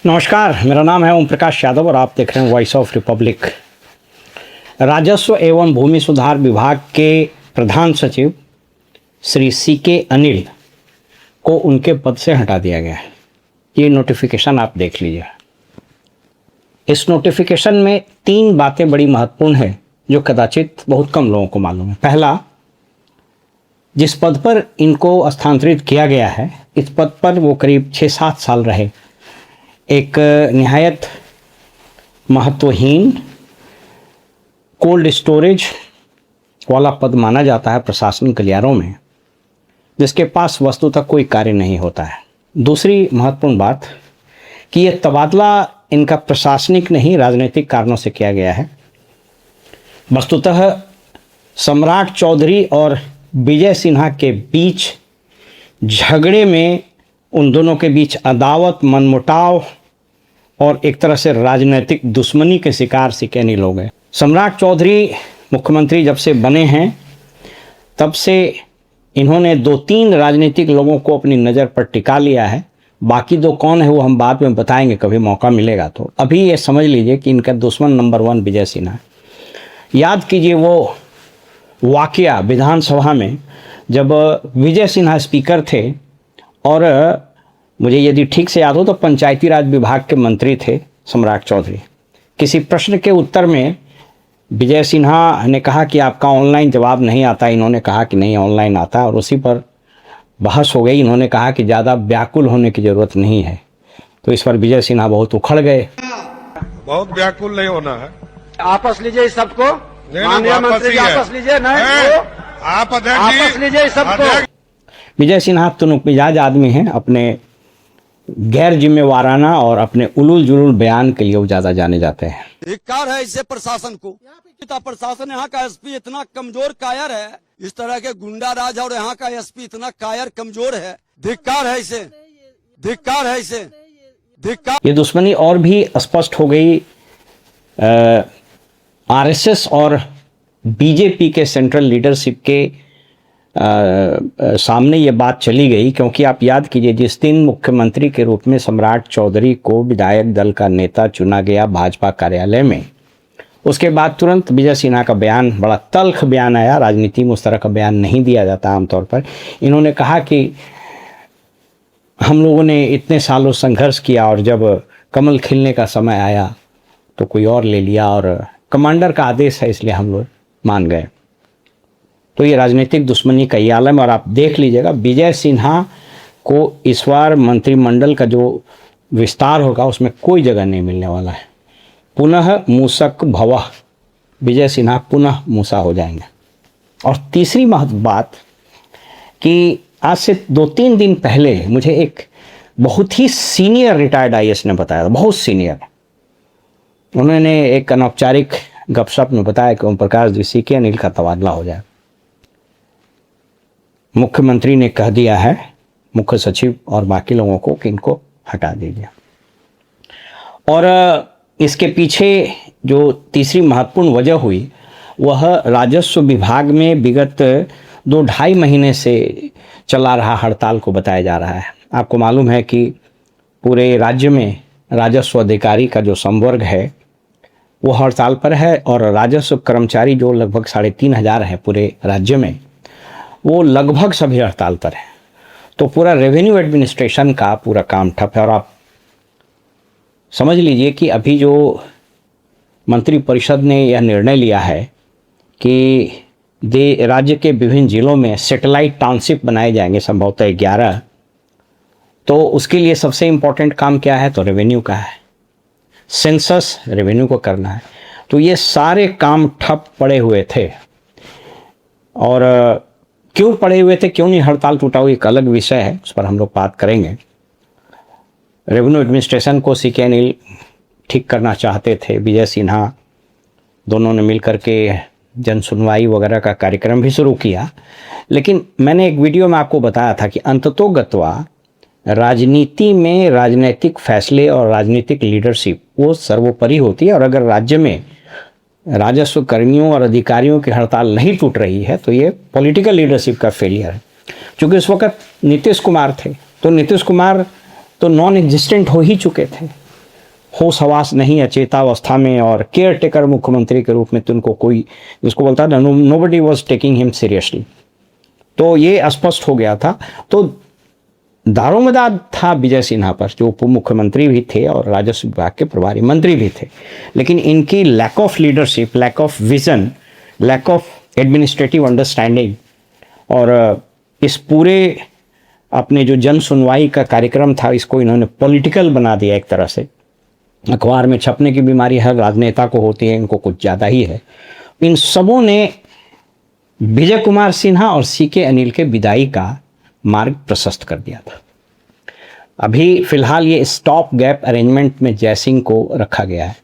नमस्कार, मेरा नाम है ओम प्रकाश यादव और आप देख रहे हैं वॉइस ऑफ रिपब्लिक। राजस्व एवं भूमि सुधार विभाग के प्रधान सचिव श्री CK अनिल को उनके पद से हटा दिया गया है। ये नोटिफिकेशन आप देख लीजिए। इस नोटिफिकेशन में 3 बातें बड़ी महत्वपूर्ण हैं जो कदाचित बहुत कम लोगों को मालूम है। पहला, जिस पद पर इनको स्थानांतरित किया गया है, इस पद पर वो करीब 6-7 साल रहे। एक निहायत महत्वहीन कोल्ड स्टोरेज वाला पद माना जाता है प्रशासन गलियारों में, जिसके पास वस्तुतः कोई कार्य नहीं होता है। दूसरी महत्वपूर्ण बात कि यह तबादला इनका प्रशासनिक नहीं राजनीतिक कारणों से किया गया है। वस्तुतः सम्राट चौधरी और विजय सिन्हा के बीच झगड़े में उन दोनों के बीच अदावत, मनमुटाव और एक तरह से राजनीतिक दुश्मनी के शिकार CK अनिल हो गए। सम्राट चौधरी मुख्यमंत्री जब से बने हैं तब से इन्होंने 2-3 राजनीतिक लोगों को अपनी नज़र पर टिका लिया है। बाकी 2 कौन है वो हम बाद में बताएंगे, कभी मौका मिलेगा तो। अभी ये समझ लीजिए कि इनका दुश्मन नंबर 1 विजय सिन्हा। याद कीजिए वो वाकया विधानसभा में जब विजय सिन्हा स्पीकर थे और मुझे यदि ठीक से याद हो तो पंचायती राज विभाग के मंत्री थे सम्राट चौधरी। किसी प्रश्न के उत्तर में विजय सिन्हा ने कहा कि आपका ऑनलाइन जवाब नहीं आता। इन्होंने कहा कि नहीं, ऑनलाइन आता, और उसी पर बहस हो गई। इन्होंने कहा कि ज़्यादा व्याकुल होने की ज़रूरत नहीं है। तो इस पर विजय सिन्हा बहुत उखड़ गए। बहुत व्याकुल नहीं होना है। आपस लीजिए इस सबको, माननीय मंत्री आपस लीजिए। नहीं, आप आपस लीजिए इस सबको। विजय सिन्हा तुनुक मिजाज आदमी हैं। अपने गैर जिम्मेवाराना और अपने उलूल जुलूल बयान के लिए वो ज्यादा जाने जाते हैं। धिक्कार है इससे प्रशासन को। प्रशासन यहाँ का SP इतना कमजोर कायर है, इस तरह के गुंडा राज, और यहाँ का SP इतना कायर कमजोर है। धिक्कार है इसे, धिक्कार है इसे, धिक्कार। ये दुश्मनी और भी स्पष्ट हो गई RSS और BJP के सेंट्रल लीडरशिप के सामने ये बात चली गई, क्योंकि आप याद कीजिए जिस दिन मुख्यमंत्री के रूप में सम्राट चौधरी को विधायक दल का नेता चुना गया भाजपा कार्यालय में, उसके बाद तुरंत विजय सिन्हा का बयान, बड़ा तल्ख बयान आया। राजनीति में उस तरह का बयान नहीं दिया जाता आमतौर पर। इन्होंने कहा कि हम लोगों ने इतने सालों संघर्ष किया और जब कमल खिलने का समय आया तो कोई और ले लिया, और कमांडर का आदेश है इसलिए हम लोग मान गए। तो ये राजनीतिक दुश्मनी का ये आलम। और आप देख लीजिएगा विजय सिन्हा को इस बार मंत्रिमंडल का जो विस्तार होगा उसमें कोई जगह नहीं मिलने वाला है। पुनः मूसक भवः, विजय सिन्हा पुनः मूसा हो जाएंगे। और तीसरी महत्व बात कि आज से 2-3 दिन पहले मुझे एक बहुत ही सीनियर रिटायर्ड IAS ने बताया, बहुत सीनियर। उन्होंने एक अनौपचारिक गपशप में बताया कि ओम प्रकाश जी, CK अनिल का तबादला हो जाए। मुख्यमंत्री ने कह दिया है मुख्य सचिव और बाकी लोगों को कि इनको हटा दीजिए। और इसके पीछे जो तीसरी महत्वपूर्ण वजह हुई वह राजस्व विभाग में विगत 2-2.5 महीने से चला रहा हड़ताल को बताया जा रहा है। आपको मालूम है कि पूरे राज्य में राजस्व अधिकारी का जो संवर्ग है वो हड़ताल पर है, और राजस्व कर्मचारी जो लगभग 3,500 हैं पूरे राज्य में, वो लगभग सभी हड़ताल पर है। तो पूरा रेवेन्यू एडमिनिस्ट्रेशन का पूरा काम ठप है। और आप समझ लीजिए कि अभी जो मंत्रिपरिषद ने यह निर्णय लिया है कि राज्य के विभिन्न जिलों में सैटेलाइट टाउनशिप बनाए जाएंगे, संभवतः 11। तो उसके लिए सबसे इम्पोर्टेंट काम क्या है? तो रेवेन्यू का है। सेंसस रेवेन्यू को करना है। तो ये सारे काम ठप पड़े हुए थे। और क्यों पड़े हुए थे, क्यों नहीं हड़ताल टूटा, वो एक अलग विषय है, उस पर हम लोग बात करेंगे। रेवेन्यू एडमिनिस्ट्रेशन को CK अनिल ठीक करना चाहते थे। विजय सिन्हा दोनों ने मिलकर के जन सुनवाई वगैरह का कार्यक्रम भी शुरू किया। लेकिन मैंने एक वीडियो में आपको बताया था कि अंततोगत्वा राजनीति में राजनीतिक फैसले और राजनीतिक लीडरशिप वो सर्वोपरि होती है। और अगर राज्य में राजस्व कर्मियों और अधिकारियों की हड़ताल नहीं टूट रही है तो ये पॉलिटिकल लीडरशिप का फेलियर है। क्योंकि उस वक्त नीतीश कुमार थे, तो नीतीश कुमार तो नॉन एग्जिस्टेंट हो ही चुके थे। होश हवास नहीं है, चेतावस्था में, और केयर टेकर मुख्यमंत्री के रूप में तो उनको कोई, जिसको बोलता है ना, nobody was taking him seriously. तो ये स्पष्ट हो गया था। तो दारोमदार था विजय सिन्हा पर, जो उप मुख्यमंत्री भी थे और राजस्व विभाग के प्रभारी मंत्री भी थे, लेकिन इनकी lack of leadership, lack of vision, lack of administrative understanding, और इस पूरे अपने जो जन सुनवाई का कार्यक्रम था, इसको इन्होंने पॉलिटिकल बना दिया एक तरह से। अखबार में छपने की बीमारी हर राजनेता को होती है, इनको कुछ ज़्यादा ही है। इन सबों ने विजय कुमार सिन्हा और सीके अनिल के विदाई का मार्ग प्रशस्त कर दिया था। अभी फिलहाल ये स्टॉप गैप अरेंजमेंट में जयसिंह को रखा गया है।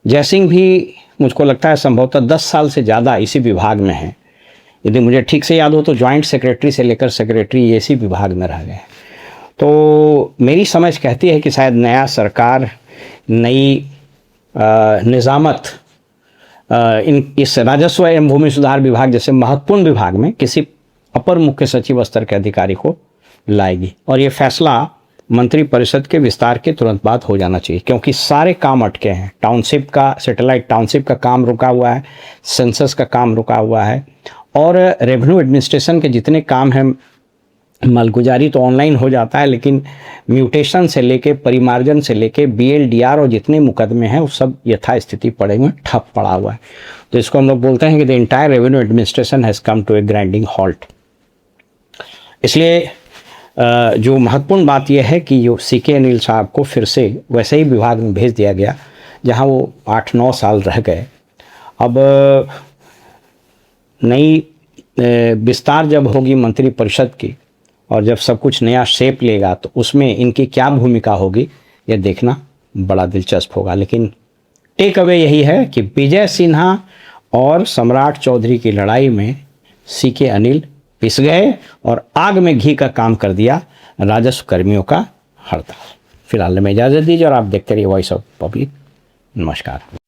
जयसिंह भी मुझको लगता है संभवतः 10 साल से ज़्यादा इसी विभाग में है। यदि मुझे ठीक से याद हो तो जॉइंट सेक्रेटरी से लेकर सेक्रेटरी इसी विभाग में रह गए। तो मेरी समझ कहती है कि शायद नया सरकार, नई निज़ामत इस राजस्व एवं भूमि सुधार विभाग जैसे महत्वपूर्ण विभाग में किसी अपर मुख्य सचिव स्तर के अधिकारी को लाएगी, और ये फैसला मंत्री परिषद के विस्तार के तुरंत बाद हो जाना चाहिए, क्योंकि सारे काम अटके हैं। टाउनशिप का, सैटेलाइट टाउनशिप का काम रुका हुआ है, सेंसस का काम रुका हुआ है, और रेवेन्यू एडमिनिस्ट्रेशन के जितने काम हैं, मालगुजारी तो ऑनलाइन हो जाता है, लेकिन म्यूटेशन से लेके, परिमार्जन से लेके, BLDR और जितने मुकदमे हैं वो सब यथास्थिति पड़े हुए, ठप पड़ा हुआ है। तो इसको हम लोग बोलते हैं कि the entire revenue administration has come to a grinding halt. इसलिए जो महत्वपूर्ण बात यह है कि जो सीके अनिल साहब को फिर से वैसे ही विभाग में भेज दिया गया जहां वो 8-9 साल रह गए। अब नई विस्तार जब होगी मंत्री परिषद की, और जब सब कुछ नया शेप लेगा, तो उसमें इनकी क्या भूमिका होगी यह देखना बड़ा दिलचस्प होगा। लेकिन टेक अवे यही है कि विजय सिन्हा और सम्राट चौधरी की लड़ाई में सीके अनिल पिस गए और आग में घी का काम कर दिया राजस्व कर्मियों का हड़ताल। फिलहाल में इजाज़त दीजिए और आप देखते रहिए वॉइस ऑफ पब्लिक। नमस्कार।